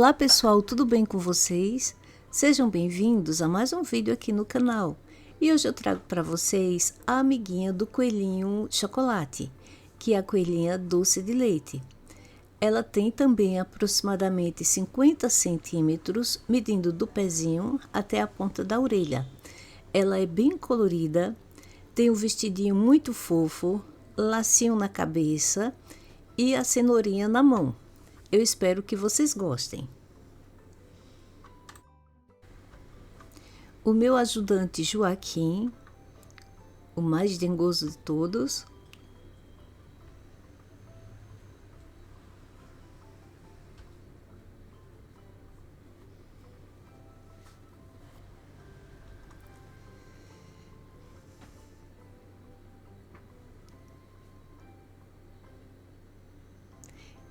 Olá pessoal, tudo bem com vocês? Sejam bem-vindos a mais um vídeo aqui no canal. E hoje eu trago para vocês a amiguinha do coelhinho chocolate, que é a coelhinha doce de leite. Ela tem também aproximadamente 50 centímetros, medindo do pezinho até a ponta da orelha. Ela é bem colorida, tem um vestidinho muito fofo, lacinho na cabeça e a cenourinha na mão. Eu espero que vocês gostem. O meu ajudante Joaquim, o mais dengoso de todos.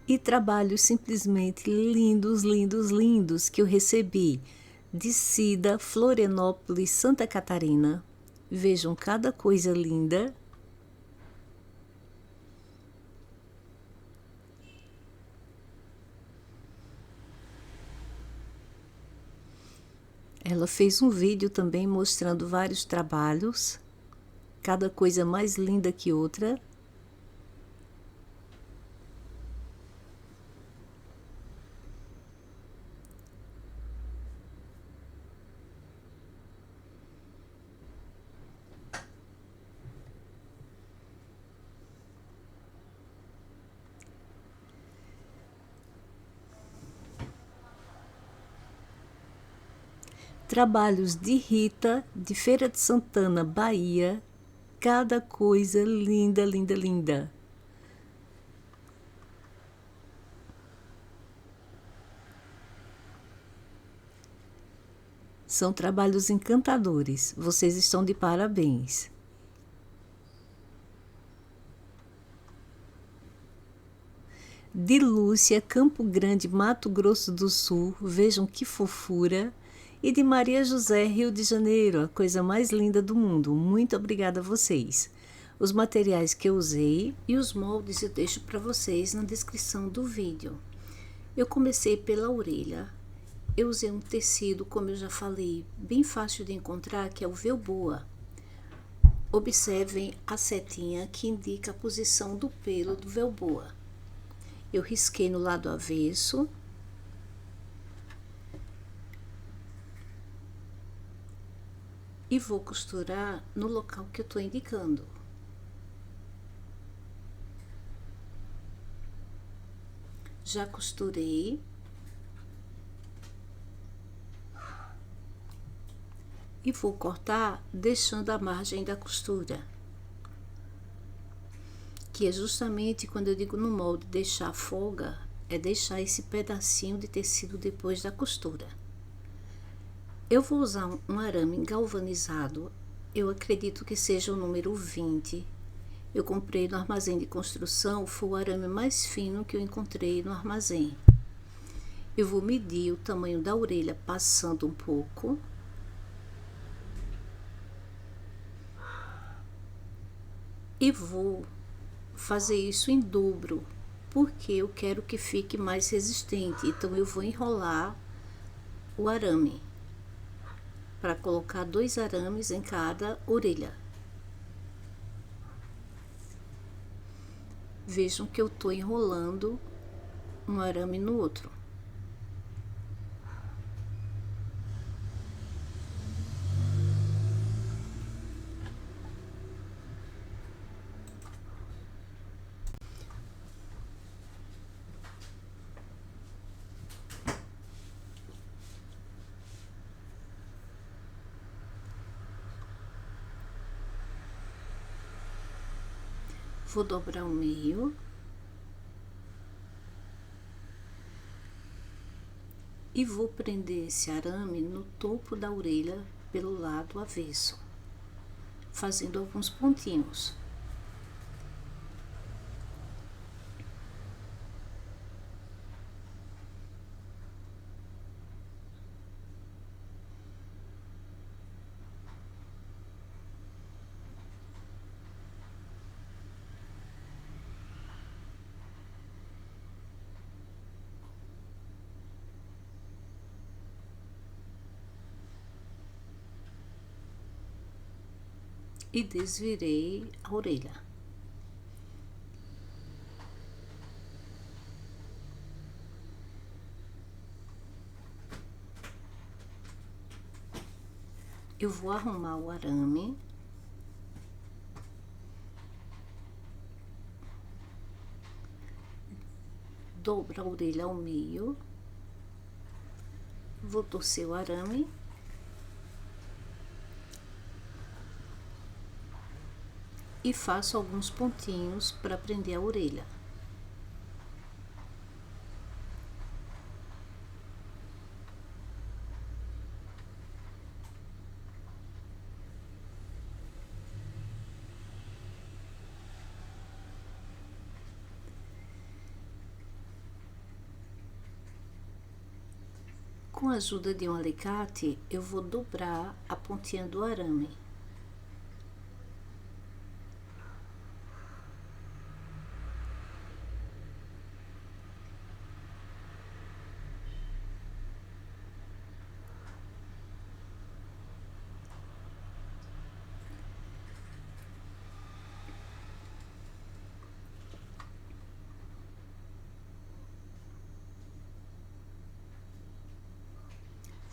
E trabalhos simplesmente lindos, lindos, lindos que eu recebi de Cida, Florianópolis, Santa Catarina. Vejam cada coisa linda. Ela fez um vídeo também mostrando vários trabalhos, cada coisa mais linda que outra. Trabalhos de Rita, de Feira de Santana, Bahia. Cada coisa linda, linda, linda. São trabalhos encantadores. Vocês estão de parabéns. De Lúcia, Campo Grande, Mato Grosso do Sul. Vejam que fofura. E de Maria José, Rio de Janeiro, a coisa mais linda do mundo. Muito obrigada a vocês. Os materiais que eu usei e os moldes eu deixo para vocês na descrição do vídeo. Eu comecei pela orelha. Eu usei um tecido, como eu já falei, bem fácil de encontrar, que é o Velboa. Observem a setinha que indica a posição do pelo do Velboa. Eu risquei no lado avesso. E vou costurar no local que eu estou indicando. Já costurei. E vou cortar deixando a margem da costura. Que é justamente quando eu digo no molde deixar folga, é deixar esse pedacinho de tecido depois da costura. Eu vou usar um arame galvanizado, eu acredito que seja o número 20. Eu comprei no armazém de construção, foi o arame mais fino que eu encontrei no armazém. Eu vou medir o tamanho da orelha passando um pouco. E vou fazer isso em dobro, porque eu quero que fique mais resistente. Então eu vou enrolar o arame, para colocar 2 arames em cada orelha. Vejam que eu estou enrolando um arame no outro. Vou dobrar o meio. E vou prender esse arame no topo da orelha pelo lado avesso, fazendo alguns pontinhos. e desvirei a orelha. Eu vou arrumar o arame. Dobro a orelha ao meio. Vou torcer o arame. E faço alguns pontinhos para prender a orelha. Com a ajuda de um alicate, eu vou dobrar a pontinha do arame.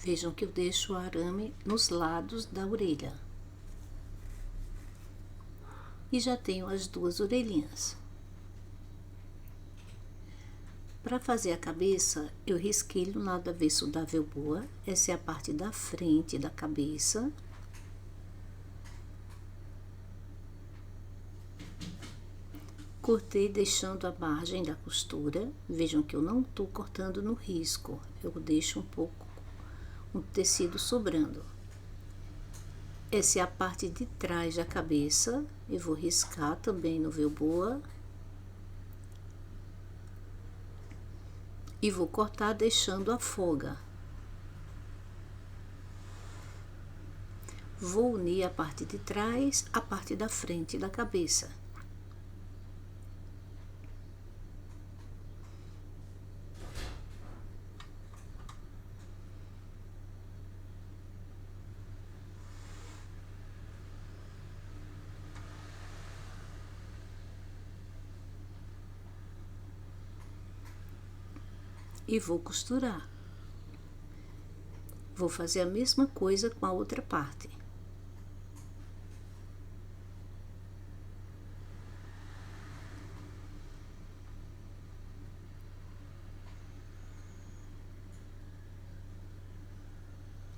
Vejam que eu deixo o arame nos lados da orelha. E já tenho as duas orelhinhas. Para fazer a cabeça, eu risquei no lado avesso da velboa. Essa é a parte da frente da cabeça. Cortei deixando a margem da costura. Vejam que eu não estou cortando no risco. Eu deixo um pouco um tecido sobrando. Essa é a parte de trás da cabeça. Eu vou riscar também no velboa. E vou cortar deixando a folga. Vou unir a parte de trás à parte da frente da cabeça. E vou costurar. Vou fazer a mesma coisa com a outra parte.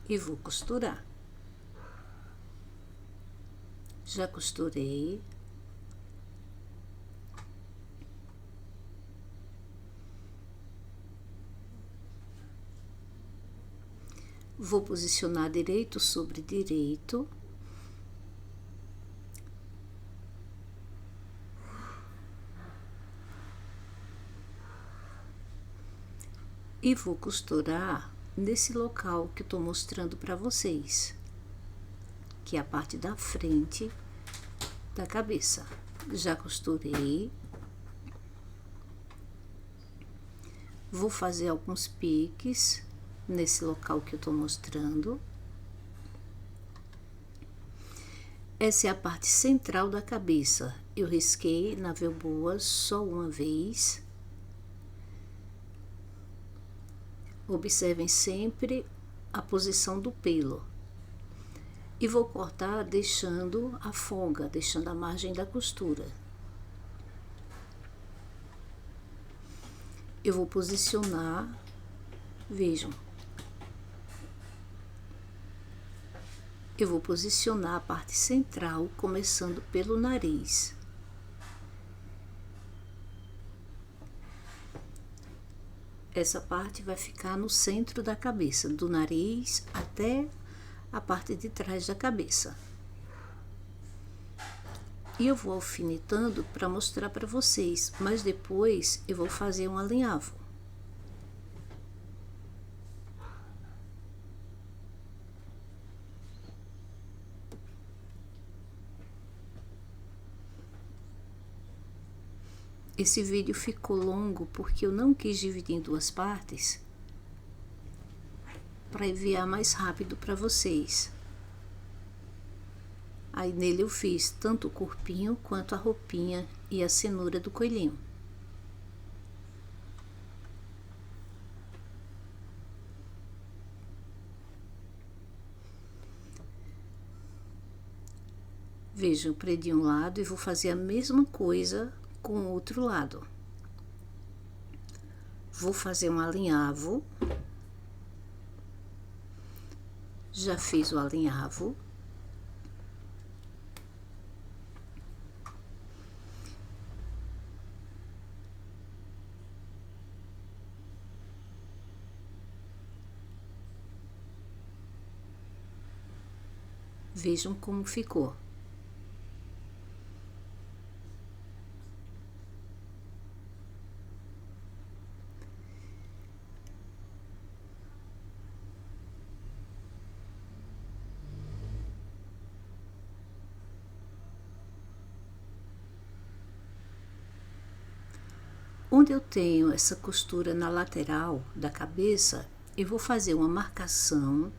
E vou costurar. Já costurei. Vou posicionar direito sobre direito. E vou costurar nesse local que eu tô mostrando para vocês, que é a parte da frente da cabeça. Já costurei. Vou fazer alguns piques nesse local que eu tô mostrando. Essa é a parte central da cabeça. Eu risquei na velboa só uma vez. Observem sempre a posição do pelo. E vou cortar deixando a folga, deixando a margem da costura. Eu vou posicionar, vejam. Eu vou posicionar a parte central, começando pelo nariz. Essa parte vai ficar no centro da cabeça, do nariz até a parte de trás da cabeça. E eu vou alfinetando para mostrar para vocês, mas depois eu vou fazer um alinhavo. Esse vídeo ficou longo porque eu não quis dividir em duas partes para enviar mais rápido para vocês. Aí nele eu fiz tanto o corpinho quanto a roupinha e a cenoura do coelhinho. Veja, eu predi um lado e vou fazer a mesma coisa com o outro lado. Vou fazer um alinhavo. Já fiz o alinhavo. Vejam como ficou. Onde eu tenho essa costura na lateral da cabeça, eu vou fazer uma marcação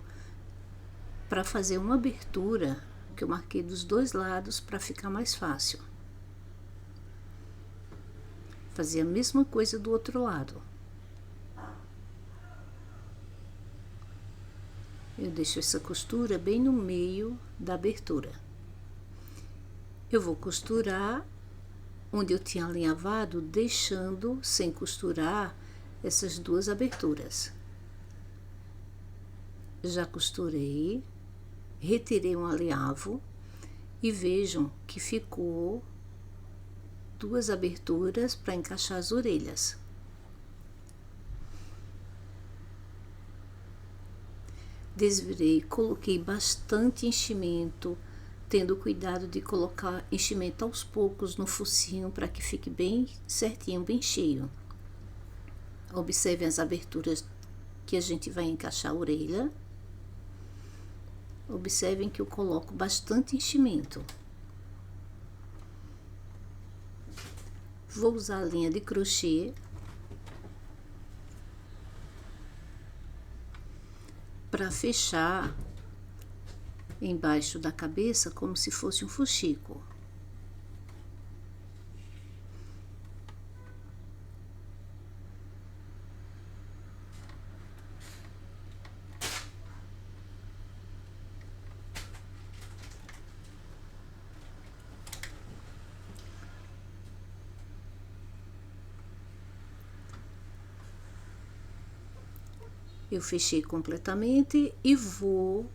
para fazer uma abertura que eu marquei dos dois lados para ficar mais fácil. Fazer a mesma coisa do outro lado. Eu deixo essa costura bem no meio da abertura. Eu vou costurar onde eu tinha alinhavado, deixando sem costurar essas duas aberturas. Já costurei, retirei um alinhavo e vejam que ficou duas aberturas para encaixar as orelhas. Desvirei, coloquei bastante enchimento, tendo cuidado de colocar enchimento aos poucos no focinho para que fique bem certinho, bem cheio. Observem as aberturas que a gente vai encaixar a orelha. Observem que eu coloco bastante enchimento. Vou usar a linha de crochê para fechar embaixo da cabeça como se fosse um fuxico. Eu fechei completamente e vou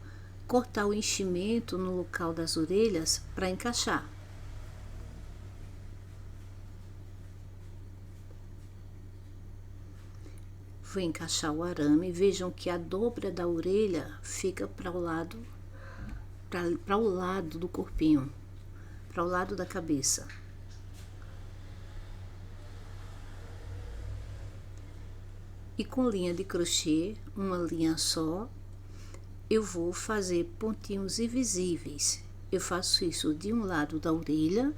cortar o enchimento no local das orelhas para encaixar. Vou encaixar o arame. Vejam que a dobra da orelha fica para o lado do corpinho, para o lado da cabeça. E com linha de crochê, uma linha só, eu vou fazer pontinhos invisíveis. Eu faço isso de um lado da orelha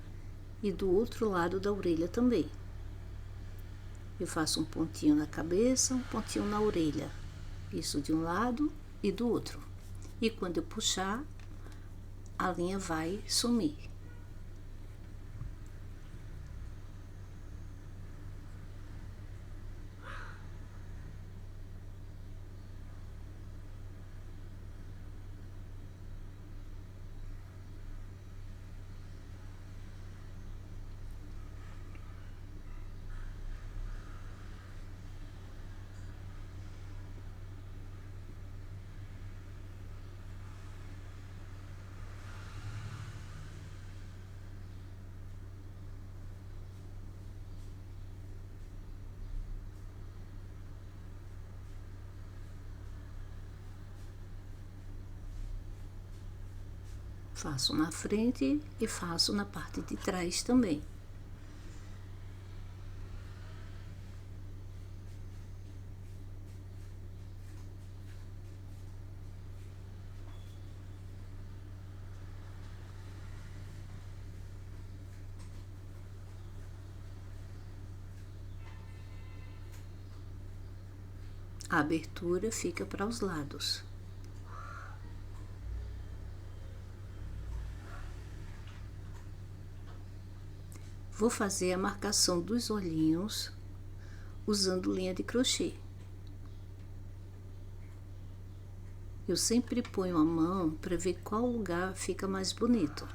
e do outro lado da orelha também. Eu faço um pontinho na cabeça, um pontinho na orelha. Isso de um lado e do outro. E quando eu puxar, a linha vai sumir. Faço na frente e faço na parte de trás também. A abertura fica para os lados. Vou fazer a marcação dos olhinhos usando linha de crochê. Eu sempre ponho a mão para ver qual lugar fica mais bonito.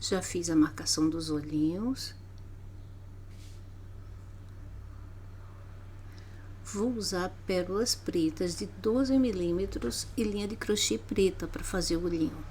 Já fiz a marcação dos olhinhos. Vou usar pérolas pretas de 12 milímetros e linha de crochê preta para fazer o olhinho.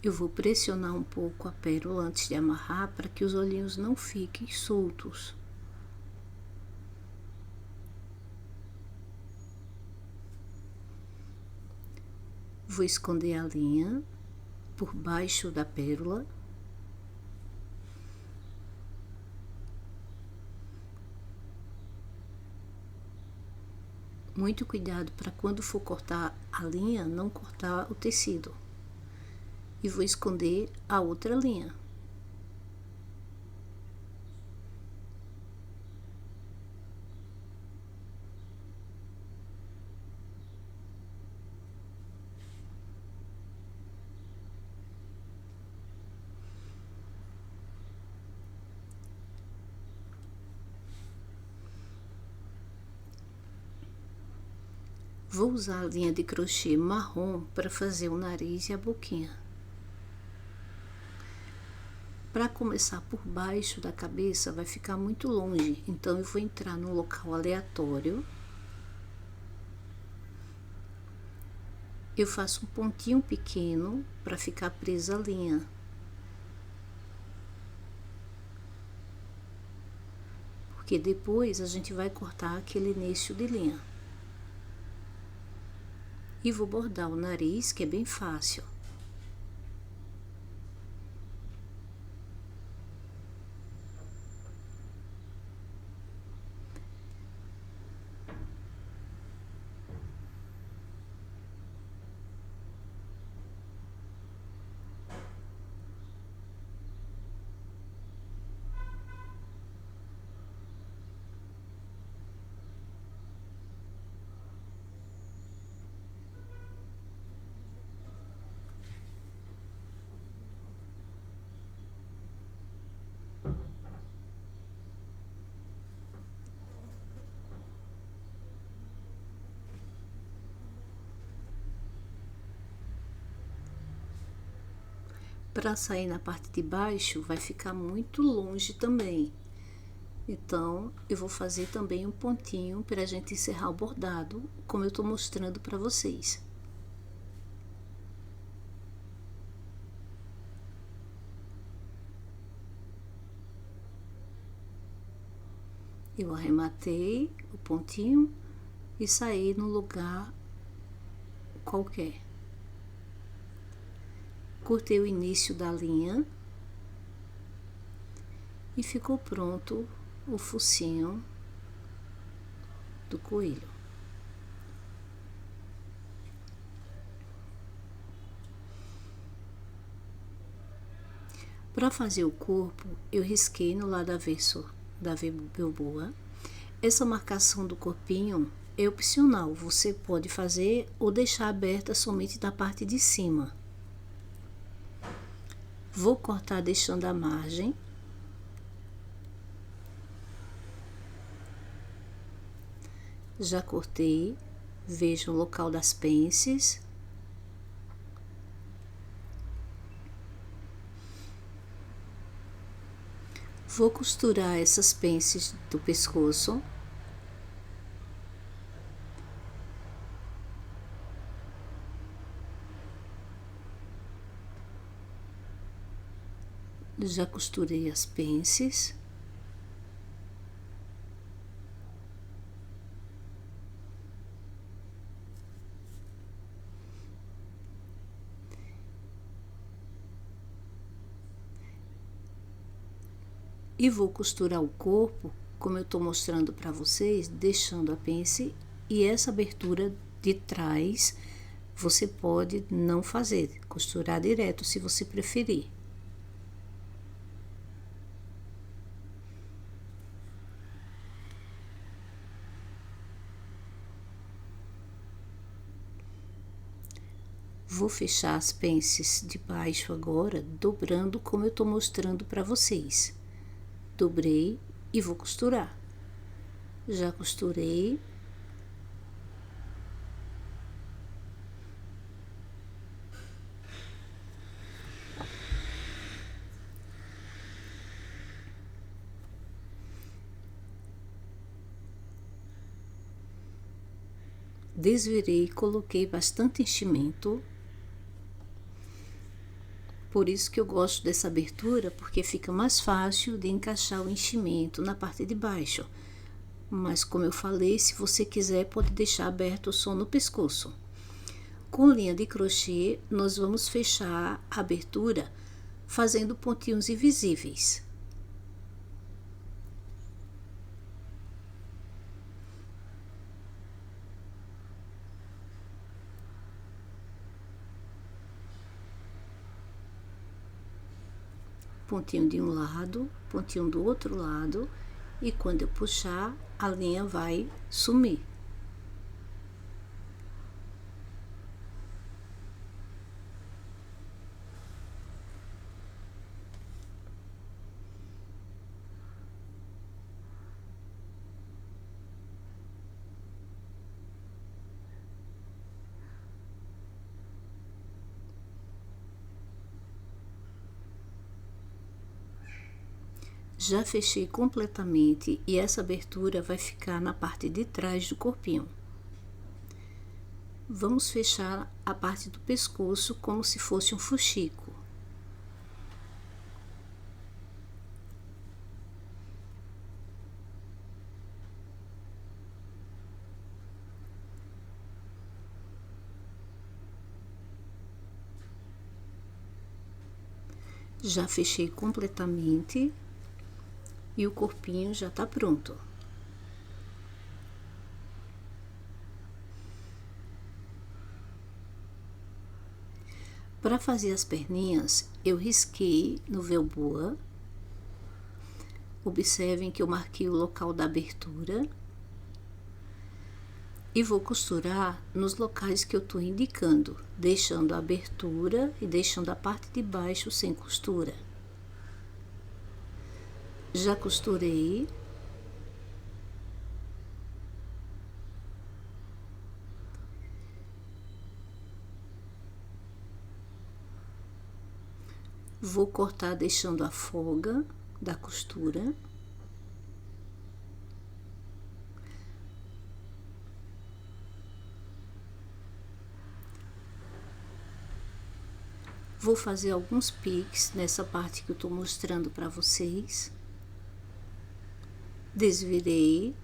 Eu vou pressionar um pouco a pérola antes de amarrar para que os olhinhos não fiquem soltos. Vou esconder a linha por baixo da pérola. Muito cuidado para quando for cortar a linha, não cortar o tecido. E vou esconder a outra linha. Vou usar a linha de crochê marrom para fazer o nariz e a boquinha. Para começar por baixo da cabeça vai ficar muito longe, então eu vou entrar num local aleatório. Eu faço um pontinho pequeno para ficar presa a linha. Porque depois a gente vai cortar aquele início de linha. E vou bordar o nariz, que é bem fácil. Para sair na parte de baixo vai ficar muito longe também. Então, eu vou fazer também um pontinho para a gente encerrar o bordado, como eu estou mostrando para vocês. Eu arrematei o pontinho e saí no lugar qualquer. Cortei o início da linha e ficou pronto o focinho do coelho. Para fazer o corpo, eu risquei no lado avesso da belboa. Essa marcação do corpinho é opcional, você pode fazer ou deixar aberta somente da parte de cima. Vou cortar deixando a margem. Já cortei, veja o local das pences. Vou costurar essas pences do pescoço. Já costurei as pences. E vou costurar o corpo, como eu estou mostrando para vocês, deixando a pence e essa abertura de trás você pode não fazer, costurar direto se você preferir. Vou fechar as pences de baixo agora, dobrando como eu estou mostrando para vocês. Dobrei e vou costurar. Já costurei. Desvirei, coloquei bastante enchimento. Por isso que eu gosto dessa abertura, porque fica mais fácil de encaixar o enchimento na parte de baixo. Mas como eu falei, se você quiser, pode deixar aberto só no pescoço. Com linha de crochê, nós vamos fechar a abertura fazendo pontinhos invisíveis. Pontinho de um lado, pontinho do outro lado, e quando eu puxar, a linha vai sumir. Já fechei completamente e essa abertura vai ficar na parte de trás do corpinho. Vamos fechar a parte do pescoço como se fosse um fuxico. Já fechei completamente. E o corpinho já tá pronto. Para fazer as perninhas, eu risquei no velboa. Observem que eu marquei o local da abertura. E vou costurar nos locais que eu tô indicando, deixando a abertura e deixando a parte de baixo sem costura. Já costurei. Vou cortar deixando a folga da costura. Vou fazer alguns piques nessa parte que eu tô mostrando para vocês. desvirei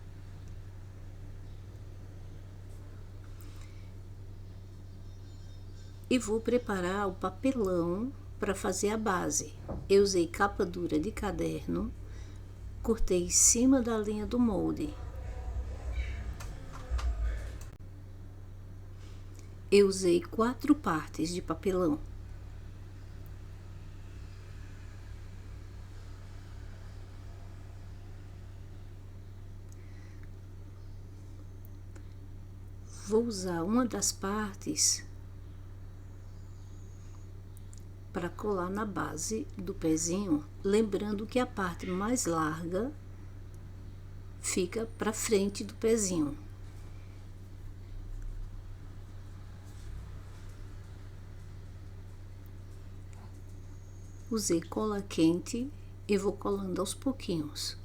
e vou preparar o papelão para fazer a base. Eu usei capa dura de caderno, cortei em cima da linha do molde. Eu usei 4 partes de papelão. Vou usar uma das partes para colar na base do pezinho, lembrando que a parte mais larga fica para frente do pezinho. Usei cola quente e vou colando aos pouquinhos.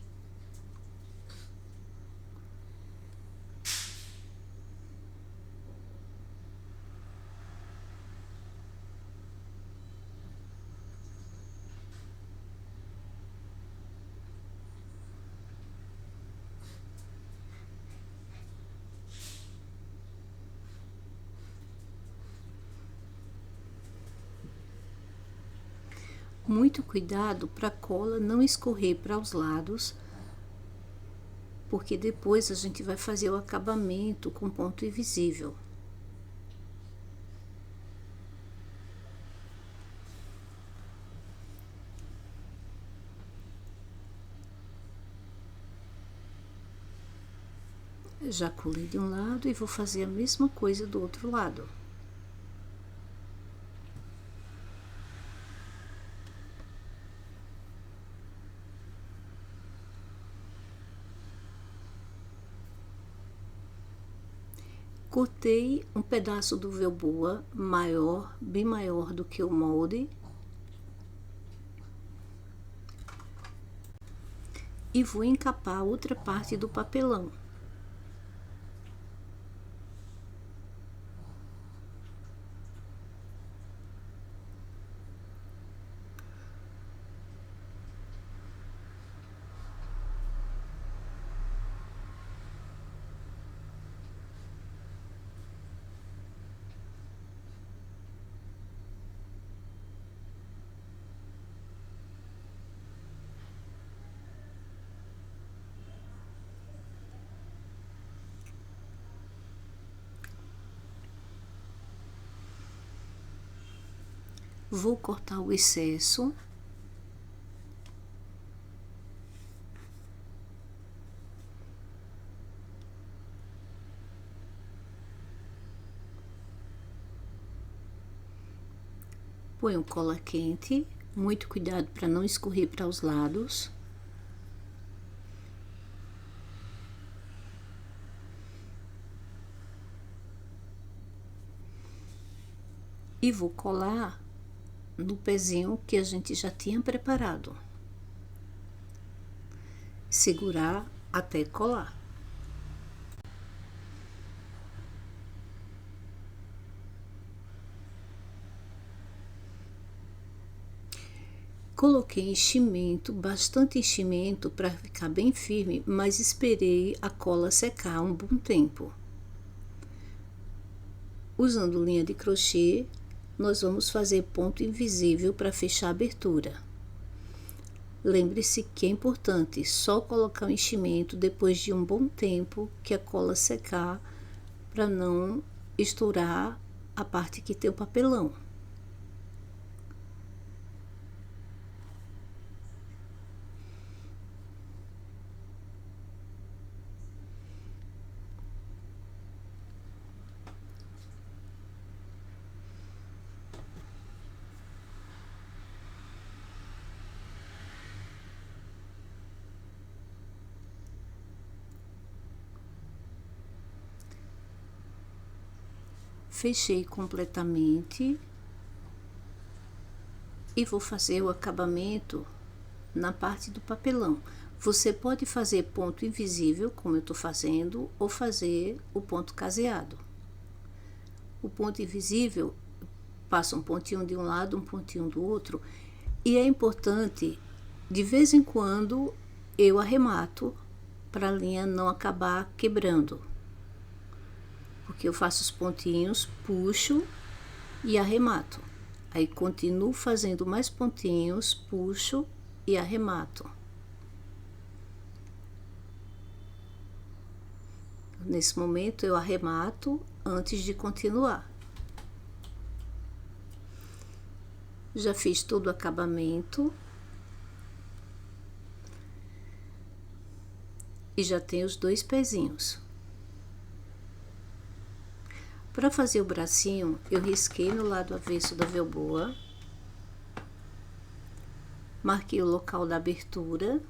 Muito cuidado para a cola não escorrer para os lados, porque depois a gente vai fazer o acabamento com ponto invisível. Já colei de um lado e vou fazer a mesma coisa do outro lado. Cortei um pedaço do velboa maior, bem maior do que o molde. E vou encapar outra parte do papelão. Vou cortar o excesso. Ponho cola quente, muito cuidado para não escorrer para os lados. E vou colar no pezinho que a gente já tinha preparado. Segurar até colar. Coloquei enchimento, bastante enchimento para ficar bem firme, mas esperei a cola secar um bom tempo. Usando linha de crochê, nós vamos fazer ponto invisível para fechar a abertura. Lembre-se que é importante só colocar o enchimento depois de um bom tempo que a cola secar, para não estourar a parte que tem o papelão. Fechei completamente e vou fazer o acabamento na parte do papelão. Você pode fazer ponto invisível, como eu estou fazendo, ou fazer o ponto caseado. O ponto invisível, passa um pontinho de um lado, um pontinho do outro, e é importante, de vez em quando, eu arremato para a linha não acabar quebrando. Porque eu faço os pontinhos, puxo e arremato. Aí continuo fazendo mais pontinhos, puxo e arremato. Nesse momento eu arremato antes de continuar. Já fiz todo o acabamento. E já tenho os 2 pezinhos. Para fazer o bracinho, eu risquei no lado avesso da velboa. Marquei o local da abertura.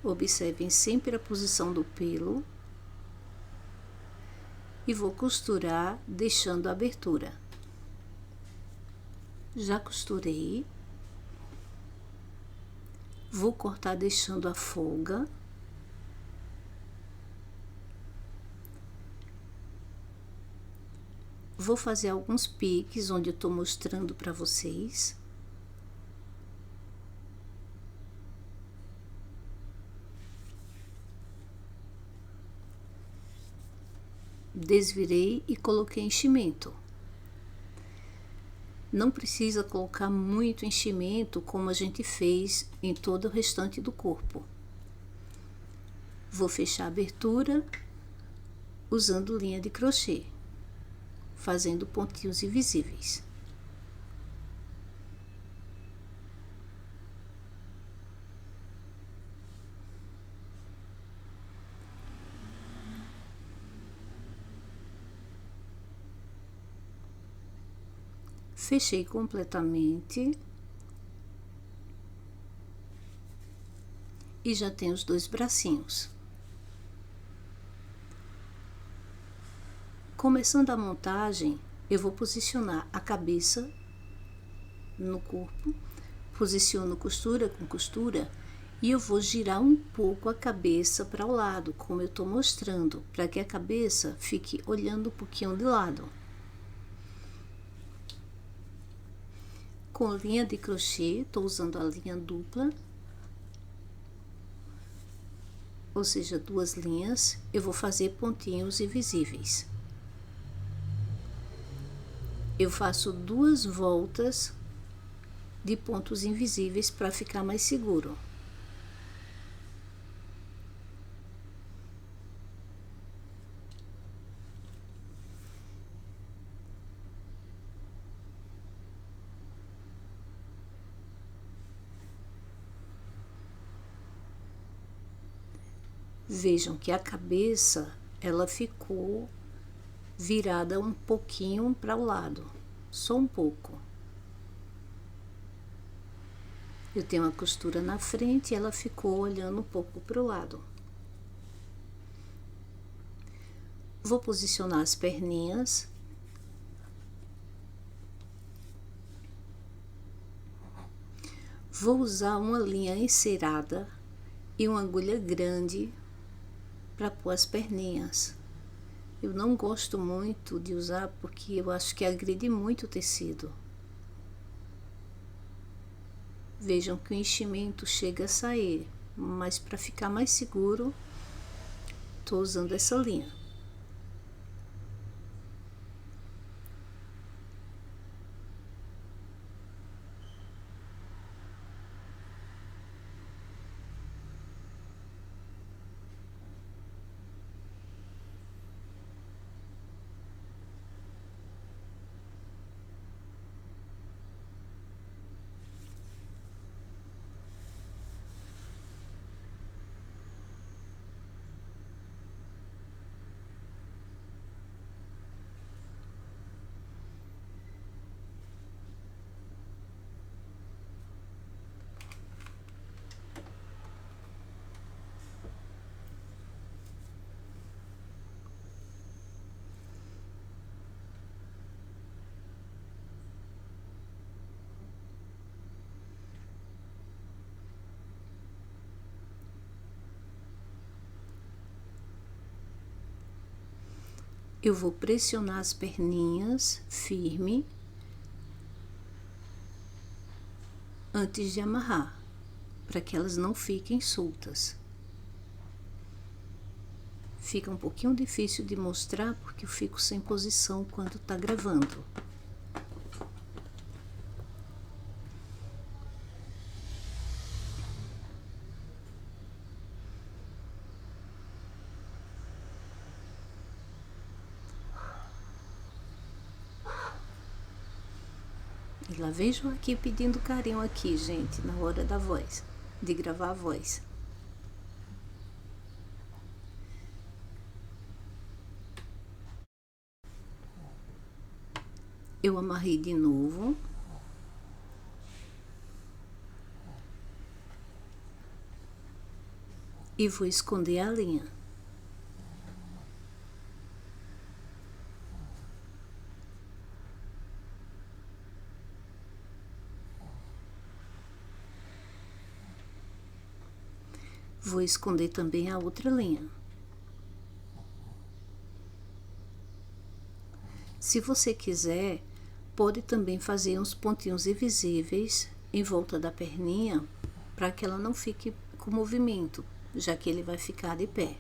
Observem sempre a posição do pelo. E vou costurar deixando a abertura. Já costurei. Vou cortar deixando a folga. Vou fazer alguns piques onde eu tô mostrando para vocês. Desvirei e coloquei enchimento. Não precisa colocar muito enchimento como a gente fez em todo o restante do corpo. Vou fechar a abertura usando linha de crochê, fazendo pontinhos invisíveis. Fechei completamente e já tenho os 2 bracinhos. Começando a montagem, eu vou posicionar a cabeça no corpo, posiciono costura com costura e eu vou girar um pouco a cabeça para o lado, como eu estou mostrando, para que a cabeça fique olhando um pouquinho de lado. Com linha de crochê, estou usando a linha dupla, ou seja, 2 linhas, eu vou fazer pontinhos invisíveis. Eu faço 2 voltas de pontos invisíveis para ficar mais seguro. Vejam que a cabeça, ela ficou virada um pouquinho para o lado, só um pouco. Eu tenho uma costura na frente e ela ficou olhando um pouco para o lado. Vou posicionar as perninhas. Vou usar uma linha encerada e uma agulha grande para pôr as perninhas. Eu não gosto muito de usar porque eu acho que agride muito o tecido. Vejam que o enchimento chega a sair, mas para ficar mais seguro, estou usando essa linha. Eu vou pressionar as perninhas firme antes de amarrar, para que elas não fiquem soltas. Fica um pouquinho difícil de mostrar porque eu fico sem posição quando tá gravando. E lá vejo aqui pedindo carinho aqui, gente, na hora da voz, de gravar a voz. Eu amarrei de novo. E vou esconder a linha. Vou esconder também a outra linha. Se você quiser, pode também fazer uns pontinhos invisíveis em volta da perninha, para que ela não fique com movimento, já que ele vai ficar de pé.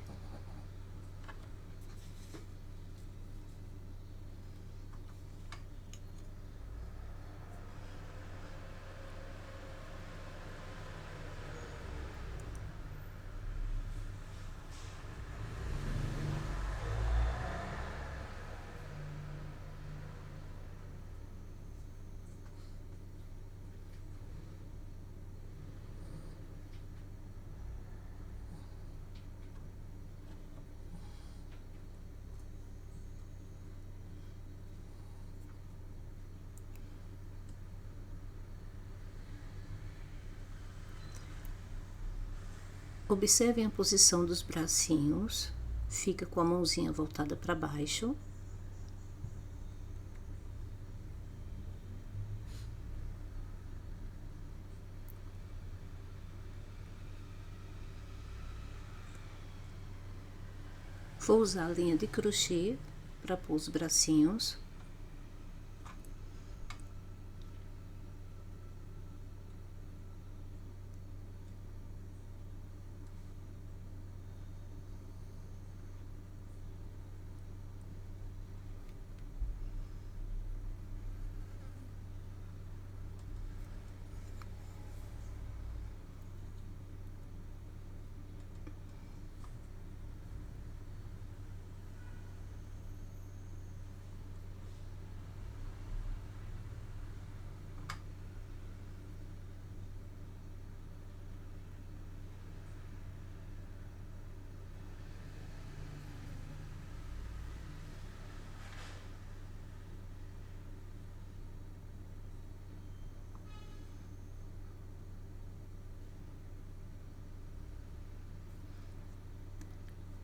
Observem a posição dos bracinhos, fica com a mãozinha voltada para baixo. Vou usar a linha de crochê para pôr os bracinhos.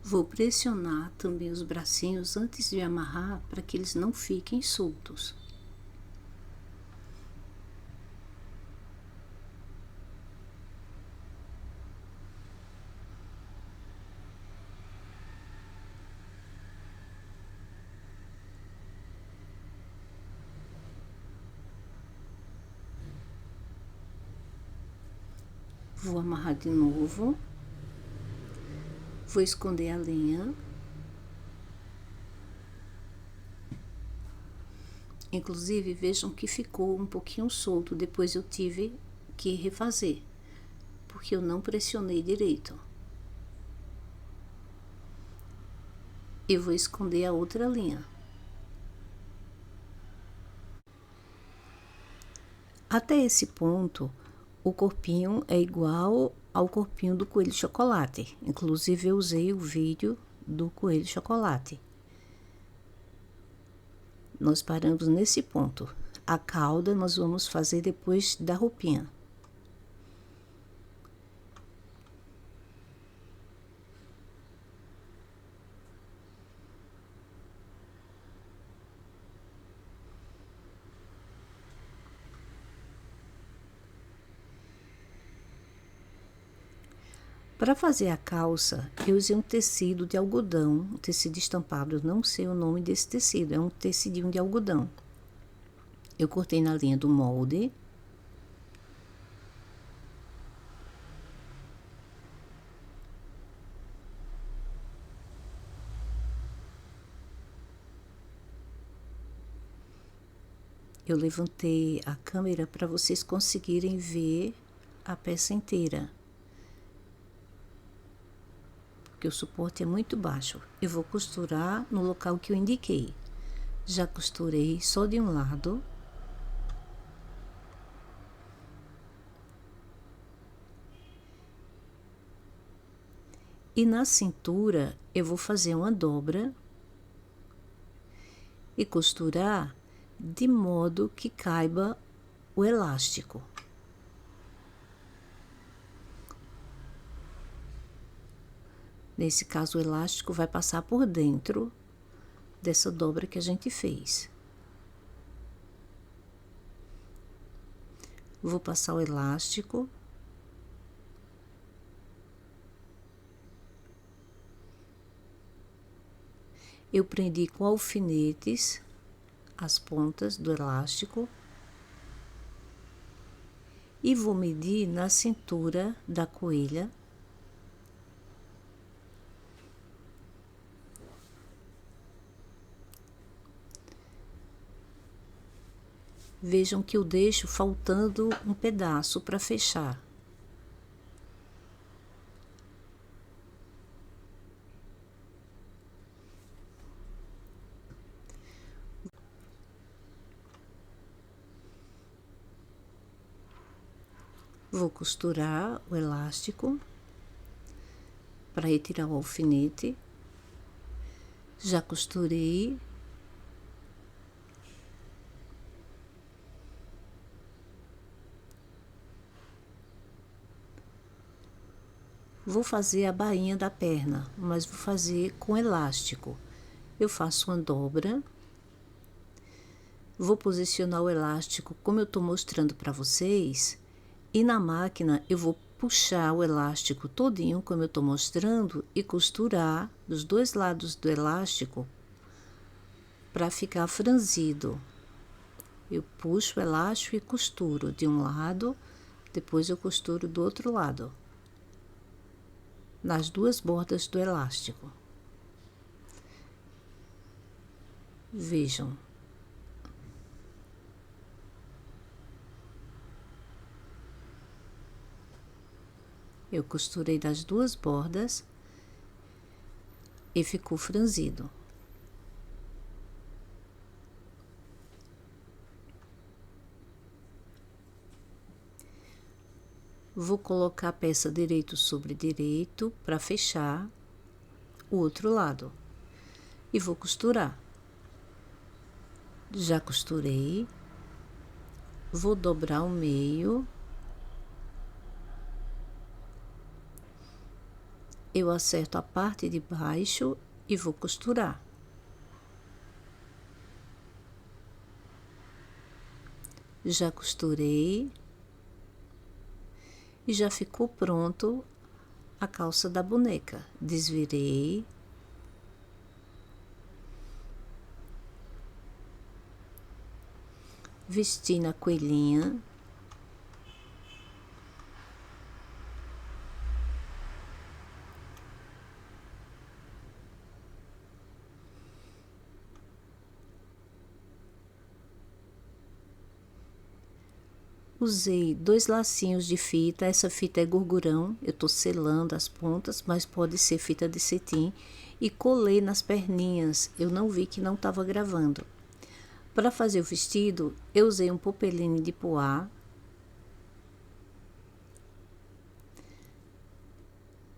Vou pressionar também os bracinhos antes de amarrar para que eles não fiquem soltos. Vou amarrar de novo. Vou esconder a linha. Inclusive, vejam que ficou um pouquinho solto, depois eu tive que refazer, porque eu não pressionei direito. E vou esconder a outra linha. Até esse ponto, o corpinho é igual ao corpinho do coelho chocolate. Inclusive, eu usei o vídeo do coelho chocolate. Nós paramos nesse ponto. A cauda nós vamos fazer depois da roupinha. Para fazer a calça, eu usei um tecido de algodão, um tecido estampado, eu não sei o nome desse tecido, é um tecidinho de algodão. Eu cortei na linha do molde. eu levantei a câmera para vocês conseguirem ver a peça inteira, porque o suporte é muito baixo. Eu vou costurar no local que eu indiquei. Já costurei só de um lado. E na cintura eu vou fazer uma dobra e costurar de modo que caiba o elástico. Nesse caso, o elástico vai passar por dentro dessa dobra que a gente fez. Vou passar o elástico. Eu prendi com alfinetes as pontas do elástico e vou medir na cintura da coelha. Vejam que eu deixo faltando um pedaço para fechar. Vou costurar o elástico para retirar o alfinete. Já costurei. Vou fazer a bainha da perna, mas vou fazer com elástico. Eu faço uma dobra. Vou posicionar o elástico como eu estou mostrando para vocês. E na máquina eu vou puxar o elástico todinho, como eu estou mostrando, e costurar dos dois lados do elástico para ficar franzido. Eu puxo o elástico e costuro de um lado, depois eu costuro do outro lado, nas duas bordas do elástico. Vejam. Eu costurei das duas bordas e ficou franzido. Vou colocar a peça direito sobre direito para fechar o outro lado. E vou costurar. Já costurei. Vou dobrar o meio. Eu acerto a parte de baixo e vou costurar. Já costurei. E já ficou pronto a calça da boneca. Desvirei. Vesti na coelhinha. Usei 2 lacinhos de fita, essa fita é gorgurão, eu tô selando as pontas, mas pode ser fita de cetim, e colei nas perninhas, eu não vi que não estava gravando. Para fazer o vestido, eu usei um popeline de poá.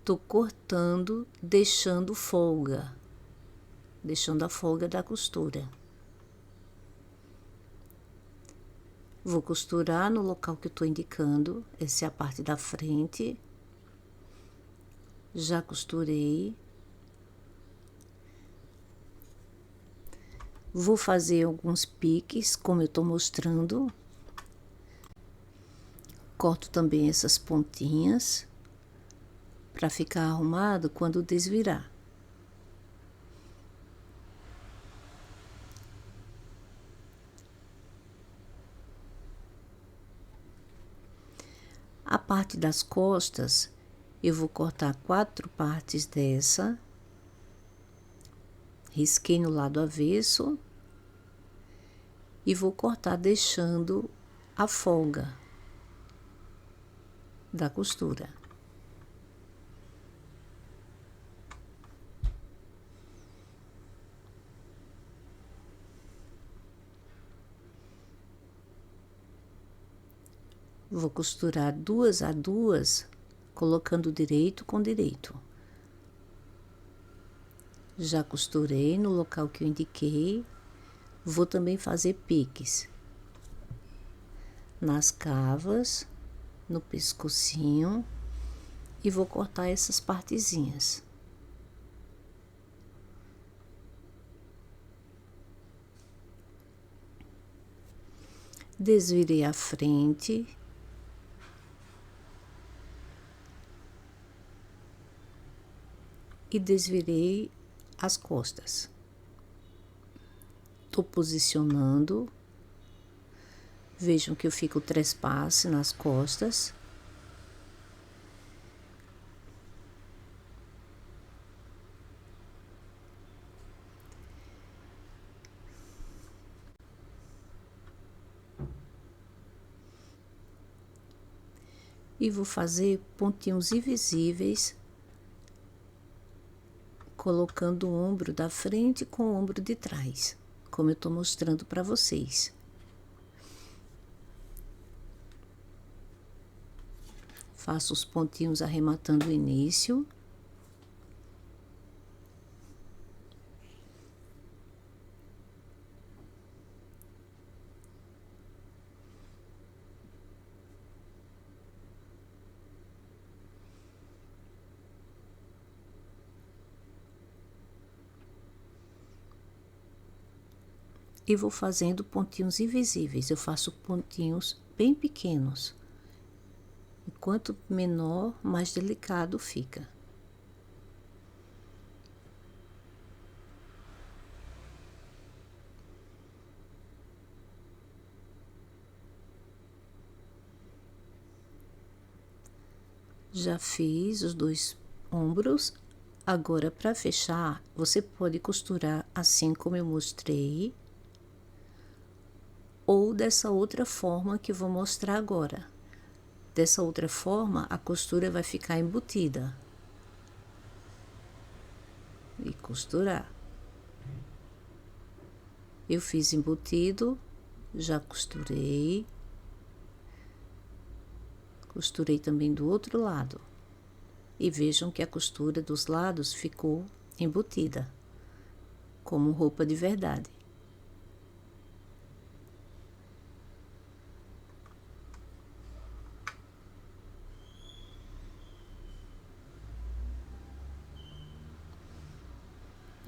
Tô cortando, deixando a folga da costura. Vou costurar no local que eu tô indicando, essa é a parte da frente. Já costurei. Vou fazer alguns piques, como eu tô mostrando. Corto também essas pontinhas, para ficar arrumado quando desvirar. A parte das costas, eu vou cortar 4 partes dessa. Risquei no lado avesso. e vou cortar deixando a folga da costura. Vou costurar 2 a 2, colocando direito com direito. Já costurei no local que eu indiquei. Vou também fazer piques nas cavas, no pescocinho, e vou cortar essas partezinhas. Desvirei a frente. E desvirei as costas. Tô posicionando. Vejam que eu fico trespasse nas costas. E vou fazer pontinhos invisíveis, colocando o ombro da frente com o ombro de trás, como eu tô mostrando para vocês. Faço os pontinhos arrematando o início. E vou fazendo pontinhos invisíveis. Eu faço pontinhos bem pequenos. E quanto menor, mais delicado fica. Já fiz os 2 ombros. Agora, para fechar, você pode costurar assim como eu mostrei, ou dessa outra forma que eu vou mostrar agora. Dessa outra forma, a costura vai ficar embutida. E costurar. Eu fiz embutido, já costurei. Costurei também do outro lado. E vejam que a costura dos lados ficou embutida, como roupa de verdade.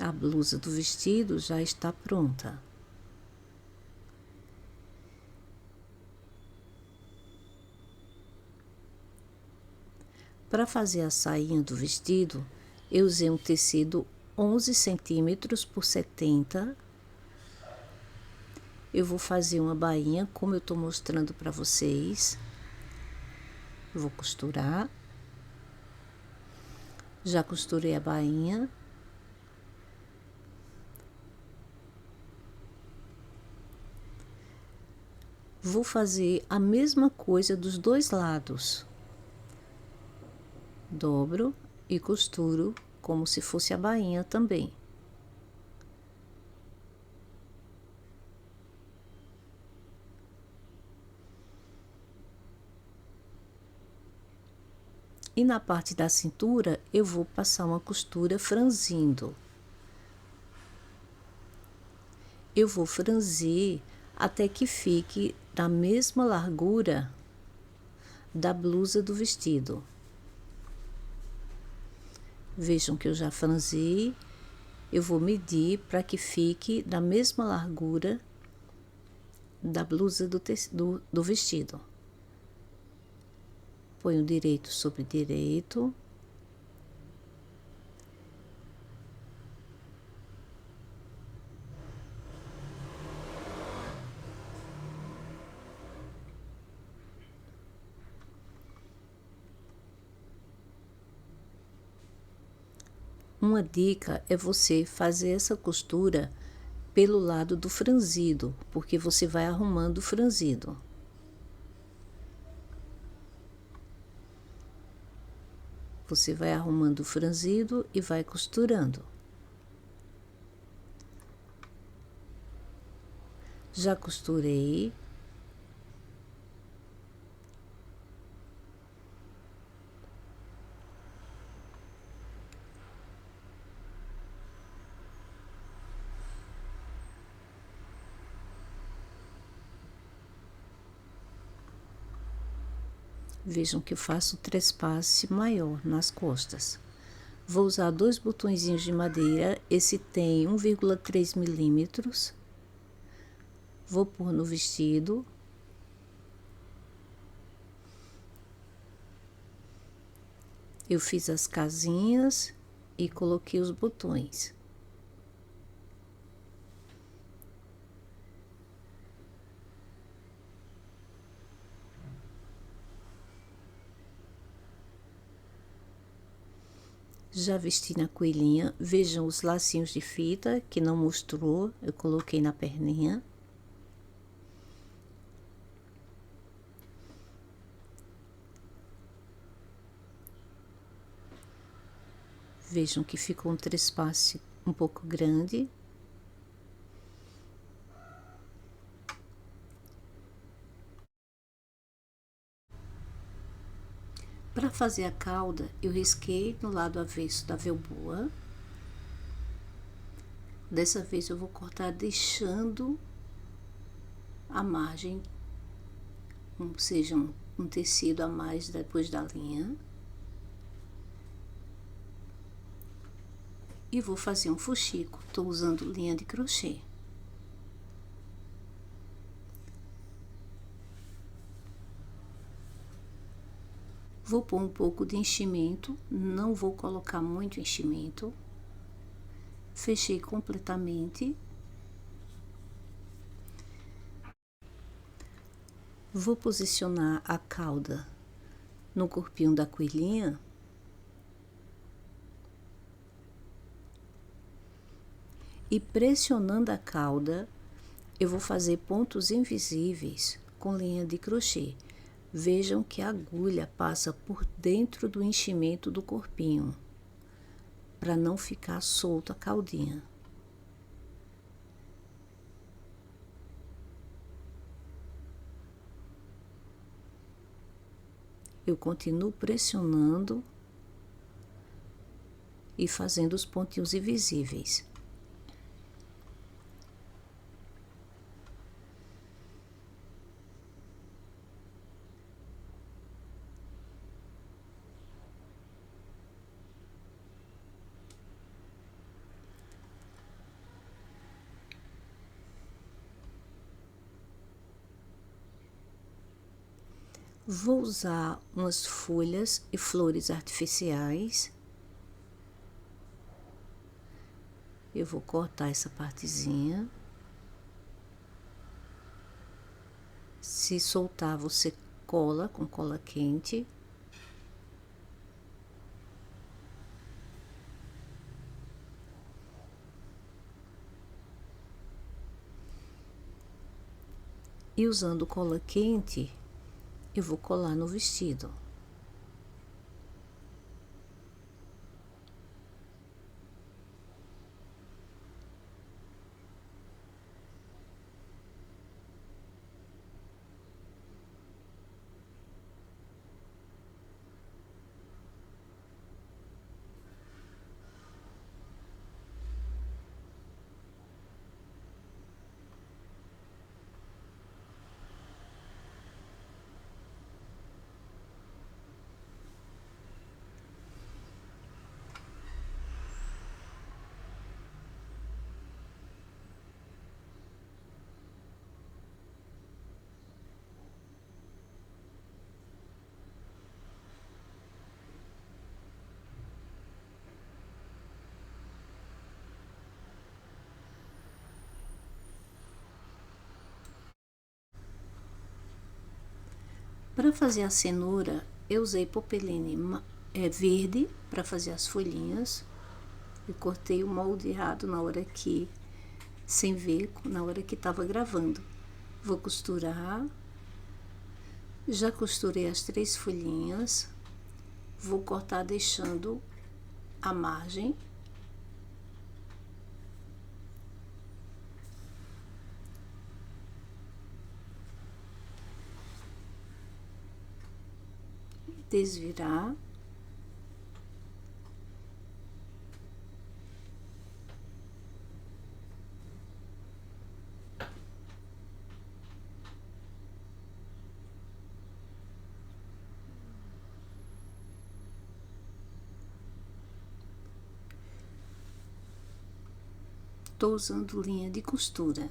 A blusa do vestido já está pronta. Para fazer a sainha do vestido, eu usei um tecido 11 centímetros por 70. Eu vou fazer uma bainha, como eu estou mostrando para vocês. Vou costurar. Já costurei a bainha. Vou fazer a mesma coisa dos dois lados. Dobro e costuro como se fosse a bainha também. E na parte da cintura, eu vou passar uma costura franzindo. Eu vou franzir até que fique da mesma largura da blusa do vestido. Vejam que eu já franzi. Eu vou medir para que fique da mesma largura da blusa do vestido. Ponho direito sobre direito. Uma dica é você fazer essa costura pelo lado do franzido, porque você vai arrumando o franzido. Você vai arrumando o franzido e vai costurando. Já costurei. Vejam que eu faço trespasse maior nas costas. Vou usar 2 botõezinhos de madeira, esse tem 1,3 milímetros. Vou pôr no vestido. Eu fiz as casinhas e coloquei os botões. Já vesti na coelhinha, vejam os lacinhos de fita que não mostrou, eu coloquei na perninha. Vejam que ficou um trespasse um pouco grande. Para fazer a cauda, eu risquei no lado avesso da velboa. Dessa vez eu vou cortar deixando a margem, ou seja, um tecido a mais depois da linha. E vou fazer um fuxico, estou usando linha de crochê. Vou pôr um pouco de enchimento, não vou colocar muito enchimento. Fechei completamente. Vou posicionar a cauda no corpinho da coelhinha. E pressionando a cauda, eu vou fazer pontos invisíveis com linha de crochê. Vejam que a agulha passa por dentro do enchimento do corpinho, para não ficar solta a caudinha. Eu continuo pressionando e fazendo os pontinhos invisíveis. Vou usar umas folhas e flores artificiais. Eu vou cortar essa partezinha. Se soltar, você cola com cola quente. E usando cola quente, eu vou colar no vestido. Para fazer a cenoura, eu usei popeline verde para fazer as folhinhas. Eu cortei o molde errado na hora que sem ver na hora que estava gravando. Vou costurar. Já costurei as 3 folhinhas. Vou cortar deixando a margem. Desvirar. Estou usando linha de costura.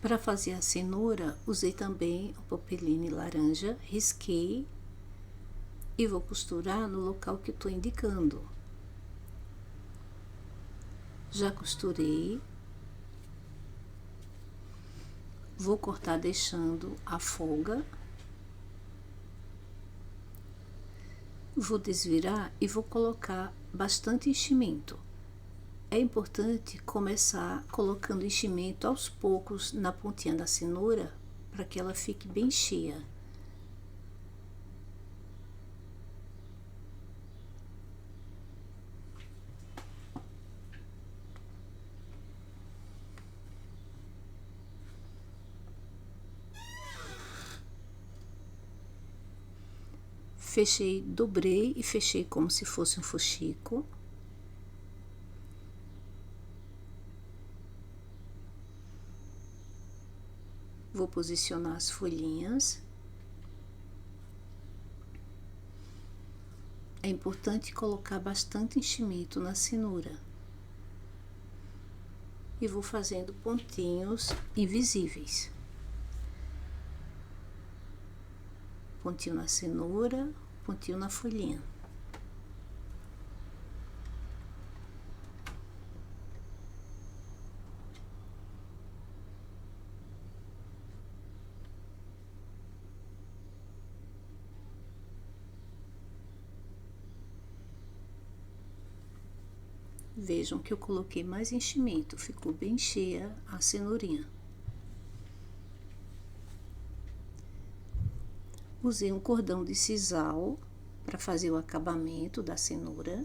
Para fazer a cenoura, usei também o popeline laranja, risquei e vou costurar no local que estou indicando. Já costurei. Vou cortar deixando a folga. Vou desvirar e vou colocar bastante enchimento. É importante começar colocando enchimento aos poucos na pontinha da cenoura para que ela fique bem cheia. Fechei, dobrei e fechei como se fosse um fuxico. Vou posicionar as folhinhas. É importante colocar bastante enchimento na cenoura. E vou fazendo pontinhos invisíveis. Pontinho na cenoura, pontinho na folhinha. Vejam que eu coloquei mais enchimento, ficou bem cheia a cenourinha. Usei um cordão de sisal para fazer o acabamento da cenoura.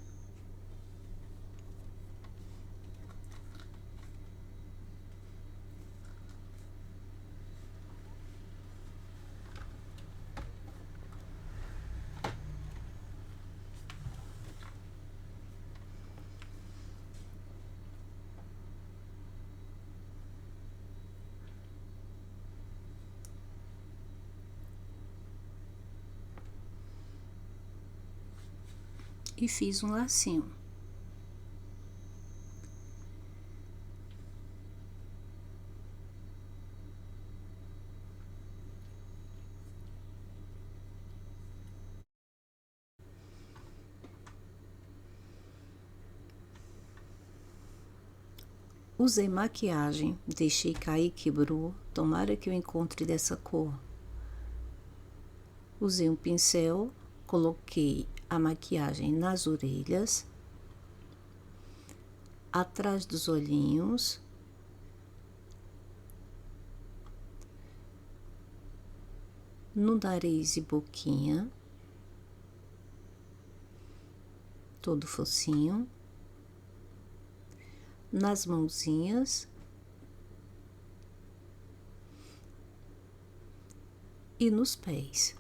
E fiz um lacinho. Usei maquiagem, deixei cair, quebrou, tomara que eu encontre dessa cor. Usei um pincel, coloquei a maquiagem nas orelhas, atrás dos olhinhos, no nariz e boquinha, todo focinho, nas mãozinhas e nos pés.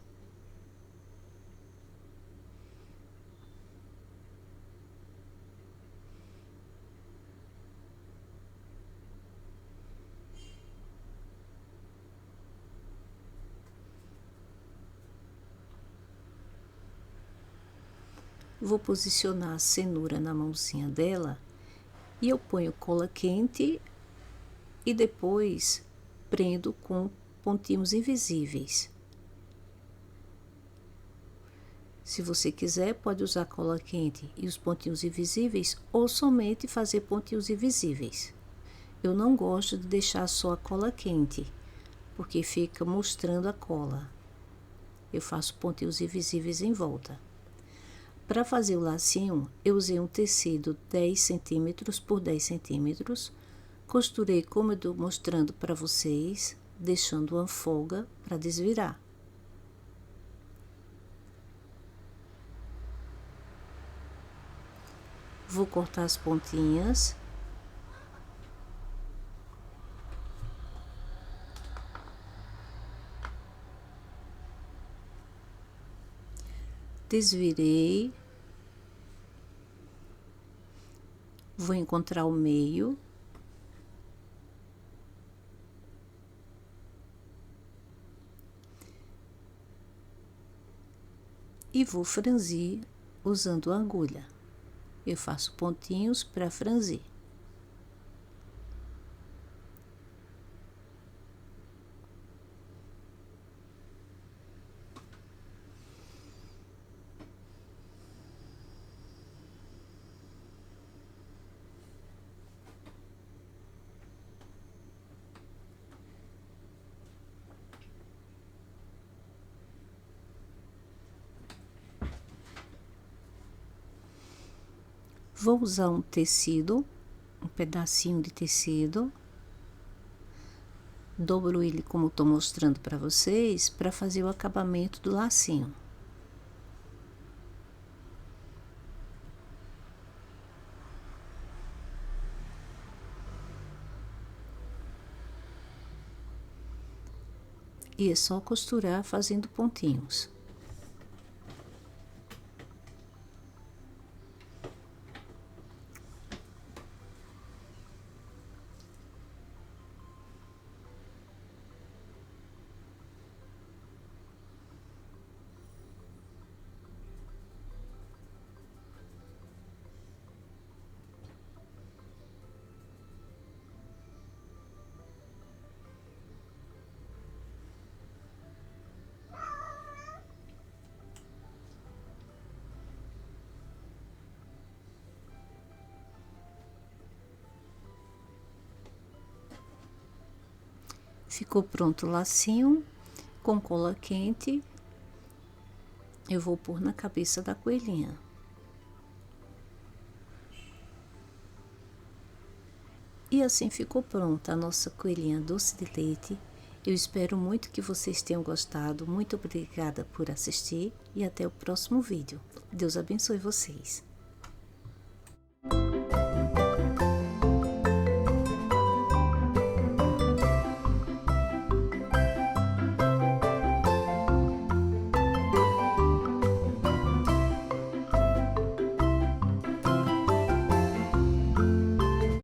Vou posicionar a cenoura na mãozinha dela e eu ponho cola quente e depois prendo com pontinhos invisíveis. Se você quiser, pode usar cola quente e os pontinhos invisíveis ou somente fazer pontinhos invisíveis. Eu não gosto de deixar só a cola quente, porque fica mostrando a cola. Eu faço pontinhos invisíveis em volta. Para fazer o lacinho, eu usei um tecido 10 centímetros por 10 centímetros, costurei como eu estou mostrando para vocês, deixando uma folga para desvirar. Vou cortar as pontinhas. Desvirei. Vou encontrar o meio. E vou franzir usando a agulha. Eu faço pontinhos para franzir. Vou usar um tecido, um pedacinho de tecido, dobro ele como estou mostrando para vocês, para fazer o acabamento do lacinho. E é só costurar fazendo pontinhos. Ficou pronto o lacinho com cola quente. Eu vou pôr na cabeça da coelhinha. E assim ficou pronta a nossa coelhinha doce de leite. Eu espero muito que vocês tenham gostado. Muito obrigada por assistir e até o próximo vídeo. Deus abençoe vocês.